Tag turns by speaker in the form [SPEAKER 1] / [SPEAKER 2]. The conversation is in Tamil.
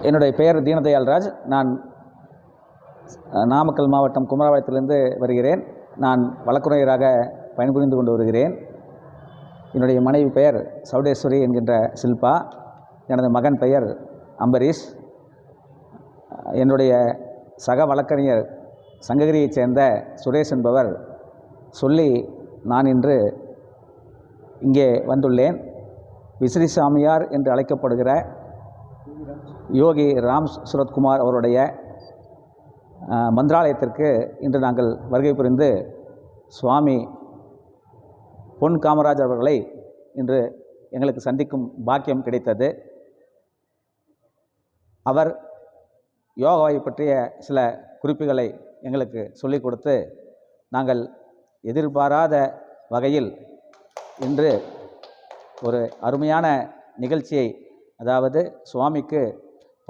[SPEAKER 1] என்னுடைய பெயர் தீனதயாள்ராஜ். நான் நாமக்கல் மாவட்டம் குமராபாளையத்திலிருந்து வருகிறேன். நான் வழக்குரையராக பணிபுரிந்து கொண்டு வருகிறேன். என்னுடைய மனைவி பெயர் சௌடேஸ்வரி என்கின்ற சில்பா. எனது மகன் பெயர் அம்பரீஷ். என்னுடைய சக வழக்கறிஞர் சங்ககிரியைச் சேர்ந்த சுரேஷ் என்பவர் சொல்லி நான் இன்று இங்கே வந்துள்ளேன். விசிறி சாமியார் என்று அழைக்கப்படுகிற யோகி ராம் சுரத்குமார் அவருடைய மந்திராலயத்திற்கு இன்று நாங்கள் வருகை புரிந்து சுவாமி பொன் காமராஜ் அவர்களை இன்று எங்களுக்கு சந்திக்கும் பாக்கியம் கிடைத்தது. அவர் யோகாவை பற்றிய சில குறிப்புகளை எங்களுக்கு சொல்லிக் கொடுத்து நாங்கள் எதிர்பாராத வகையில் இன்று ஒரு அருமையான நிகழ்ச்சியை, அதாவது சுவாமிக்கு